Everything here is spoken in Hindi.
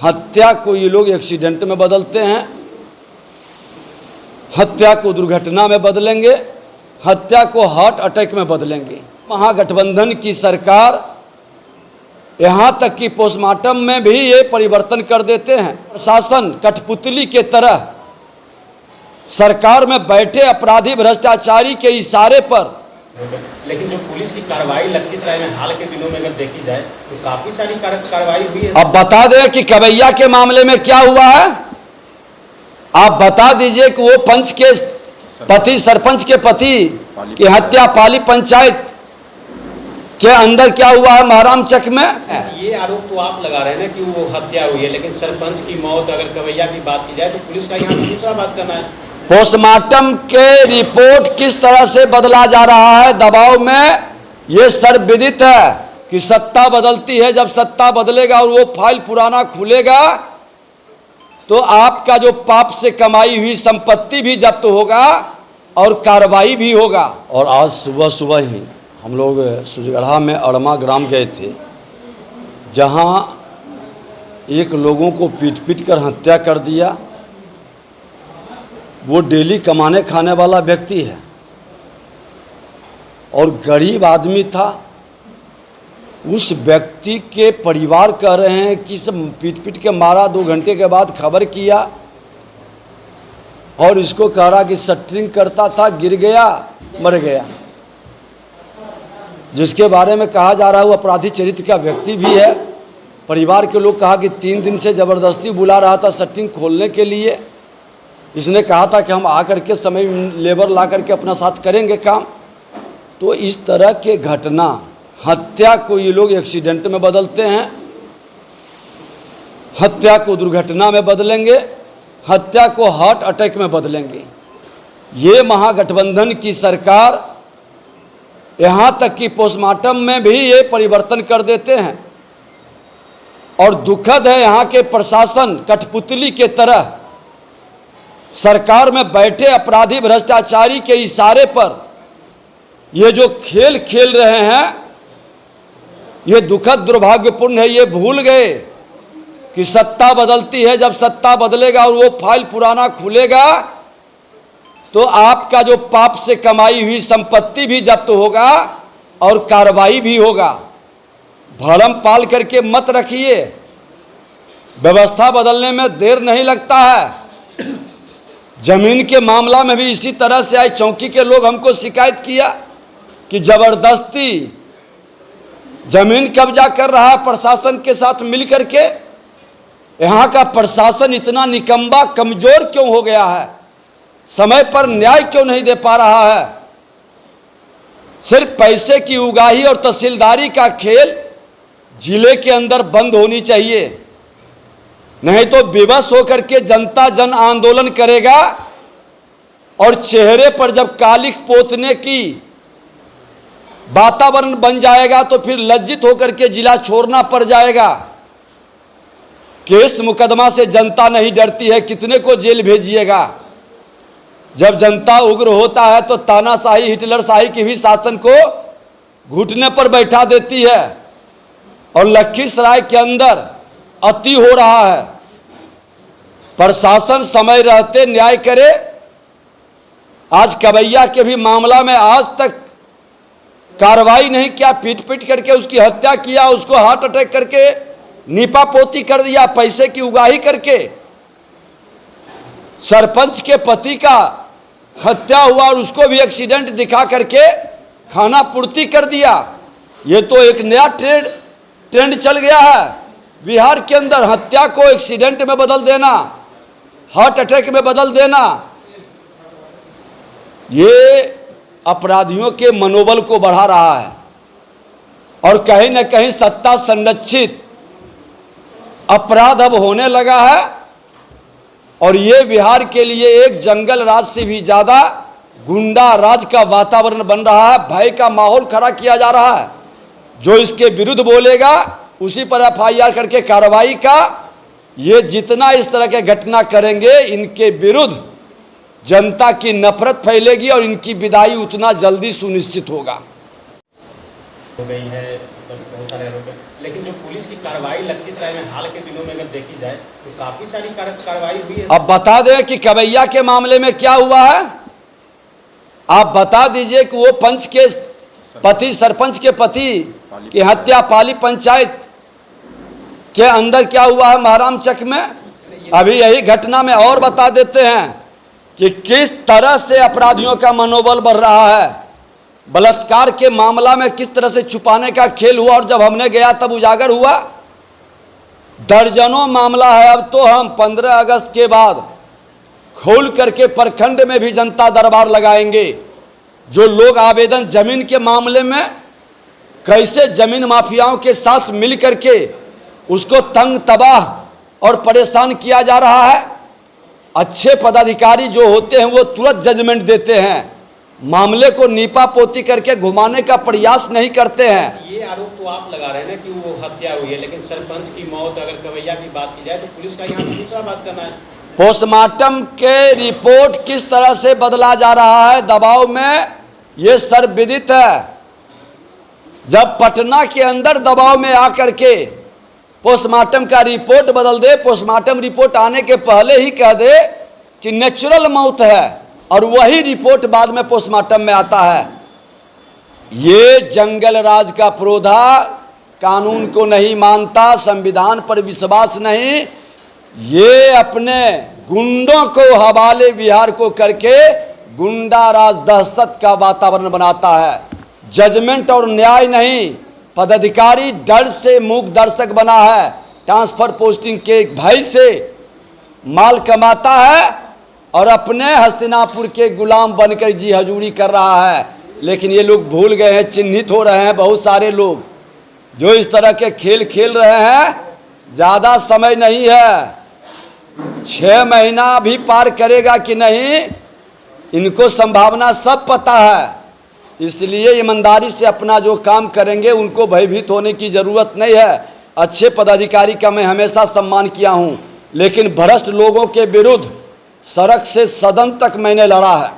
हत्या को ये लोग एक्सीडेंट में बदलते हैं, हत्या को दुर्घटना में बदलेंगे, हत्या को हार्ट अटैक में बदलेंगे। महागठबंधन की सरकार यहाँ तक कि पोस्टमार्टम में भी ये परिवर्तन कर देते हैं। प्रशासन कठपुतली के तरह सरकार में बैठे अपराधी भ्रष्टाचारी के इशारे पर। लेकिन जो पुलिस की कार्रवाई लखीसराय में हाल के दिनों में अगर देखी जाए तो काफी सारी कार्रवाई हुई है। अब बता दें कि कवैया के मामले में क्या हुआ है, आप बता दीजिए कि वो पंच के पति, सरपंच के पति की हत्या पाली पंचायत के अंदर क्या हुआ है महरामचक में। ये आरोप तो आप लगा रहे हैं ना कि वो हत्या हुई है, लेकिन सरपंच की मौत अगर कवैया की बात की जाए तो पुलिस का यहाँ दूसरा बात करना है। पोस्टमार्टम के रिपोर्ट किस तरह से बदला जा रहा है दबाव में, ये सर्वविदित है कि सत्ता बदलती है। जब सत्ता बदलेगा और वो फाइल पुराना खुलेगा तो आपका जो पाप से कमाई हुई संपत्ति भी जब्त होगा और कार्रवाई भी होगा। और आज सुबह सुबह ही हम लोग सुजगढ़ा में अड़मा ग्राम गए थे, जहां एक लोगों को पीट पीट कर हत्या कर दिया। वो डेली कमाने खाने वाला व्यक्ति है और गरीब आदमी था। उस व्यक्ति के परिवार कह रहे हैं कि सब पीट पीट के मारा। 2 घंटे के बाद खबर किया और इसको कह रहा कि शटरिंग करता था, गिर गया, मर गया। जिसके बारे में कहा जा रहा है वो अपराधी चरित्र का व्यक्ति भी है। परिवार के लोग कहा कि 3 दिन से ज़बरदस्ती बुला रहा था शटरिंग खोलने के लिए। इसने कहा था कि हम आकर के समय लेबर ला करके अपना साथ करेंगे काम। तो इस तरह के घटना, हत्या को ये लोग एक्सीडेंट में बदलते हैं, हत्या को दुर्घटना में बदलेंगे, हत्या को हार्ट अटैक में बदलेंगे। ये महागठबंधन की सरकार यहाँ तक कि पोस्टमार्टम में भी ये परिवर्तन कर देते हैं। और दुखद है यहाँ के प्रशासन कठपुतली के तरह सरकार में बैठे अपराधी भ्रष्टाचारी के इशारे पर ये जो खेल खेल रहे हैं, ये दुखद दुर्भाग्यपूर्ण है। ये भूल गए कि सत्ता बदलती है। जब सत्ता बदलेगा और वो फाइल पुराना खुलेगा तो आपका जो पाप से कमाई हुई संपत्ति भी जब्त होगा और कार्रवाई भी होगा। भरम पाल करके मत रखिए, व्यवस्था बदलने में देर नहीं लगता है। जमीन के मामला में भी इसी तरह से आए। चौकी के लोग हमको शिकायत किया कि जबरदस्ती जमीन कब्जा कर रहा है प्रशासन के साथ मिलकर के। यहाँ का प्रशासन इतना निकम्मा कमजोर क्यों हो गया है, समय पर न्याय क्यों नहीं दे पा रहा है। सिर्फ पैसे की उगाही और तहसीलदारी का खेल जिले के अंदर बंद होनी चाहिए, नहीं तो विवश होकर के जनता जन आंदोलन करेगा और चेहरे पर जब कालिख पोतने की वातावरण बन जाएगा तो फिर लज्जित होकर के जिला छोड़ना पड़ जाएगा। केस मुकदमा से जनता नहीं डरती है, कितने को जेल भेजिएगा। जब जनता उग्र होता है तो तानाशाही, हिटलर शाही की भी शासन को घुटने पर बैठा देती है। और लखीसराय के अंदर अति हो रहा है। प्रशासन समय रहते न्याय करे। आज कवैया के भी मामला में आज तक कार्रवाई नहीं किया, पीट पीट करके उसकी हत्या किया, उसको हार्ट अटैक करके नीपा पोती कर दिया, पैसे की उगाही करके। सरपंच के पति का हत्या हुआ और उसको भी एक्सीडेंट दिखा करके खाना पूर्ति कर दिया। ये तो एक नया ट्रेंड चल गया है बिहार के अंदर, हत्या को एक्सीडेंट में बदल देना, हार्ट अटैक में बदल देना। ये अपराधियों के मनोबल को बढ़ा रहा है और कहीं न कहीं सत्ता संरक्षित अपराध अब होने लगा है। और ये बिहार के लिए एक जंगल राज से भी ज़्यादा गुंडा राज का वातावरण बन रहा है। भय का माहौल खड़ा किया जा रहा है। जो इसके विरुद्ध बोलेगा उसी पर FIR करके कार्रवाई का। ये जितना इस तरह के घटना करेंगे इनके विरुद्ध जनता की नफरत फैलेगी और इनकी विदाई उतना जल्दी सुनिश्चित होगा। हो गई है, बहुत सारे आरोप हैं। लेकिन जो पुलिस की कार्रवाई लखीसराय में हाल के दिनों में अगर देखी जाए तो काफी सारी कार्रवाई हुई है। अब बता दें कि कवैया के मामले में क्या हुआ है, आप बता दीजिए कि वो पंच के पति, सरपंच के पति की हत्या पाली पंचायत के अंदर क्या हुआ है महाराम चक में। अभी यही घटना में और बता देते हैं कि किस तरह से अपराधियों का मनोबल बढ़ रहा है। बलात्कार के मामला में किस तरह से छुपाने का खेल हुआ और जब हमने गया तब उजागर हुआ। दर्जनों मामला है। अब तो हम 15 अगस्त के बाद खोल करके प्रखंड में भी जनता दरबार लगाएंगे। जो लोग आवेदन जमीन के मामले में कैसे जमीन माफियाओं के साथ मिल करके उसको तंग तबाह और परेशान किया जा रहा है। अच्छे पदाधिकारी जो होते हैं वो तुरंत जजमेंट देते हैं, मामले को नीपा पोती करके घुमाने का प्रयास नहीं करते हैं। ये आरोप तो आप लगा रहे हैं ना कि वो हत्या हुई है, लेकिन सरपंच की मौत अगर कवैया की बात की जाए तो पुलिस का यहाँ दूसरा बात करना है। पोस्टमार्टम के रिपोर्ट किस तरह से बदला जा रहा है दबाव में, ये सर्वविदित है। जब पटना के अंदर दबाव में आकर के पोस्टमार्टम का रिपोर्ट बदल दे, पोस्टमार्टम रिपोर्ट आने के पहले ही कह दे कि नेचुरल मौत है और वही रिपोर्ट बाद में पोस्टमार्टम में आता है। ये जंगल राज का प्रोधा कानून को नहीं मानता, संविधान पर विश्वास नहीं, ये अपने गुंडों को हवाले बिहार को करके गुंडा राज दहशत का वातावरण बनाता है। जजमेंट और न्याय नहीं, पदाधिकारी डर से मूक दर्शक बना है। ट्रांसफर पोस्टिंग के भय से माल कमाता है और अपने हस्तिनापुर के गुलाम बनकर जी हजूरी कर रहा है। लेकिन ये लोग भूल गए हैं, चिन्हित हो रहे हैं बहुत सारे लोग जो इस तरह के खेल खेल रहे हैं। ज़्यादा समय नहीं है, 6 महीना भी पार करेगा कि नहीं इनको संभावना सब पता है। इसलिए ईमानदारी से अपना जो काम करेंगे उनको भयभीत होने की ज़रूरत नहीं है। अच्छे पदाधिकारी का मैं हमेशा सम्मान किया हूँ, लेकिन भ्रष्ट लोगों के विरुद्ध सड़क से सदन तक मैंने लड़ा है।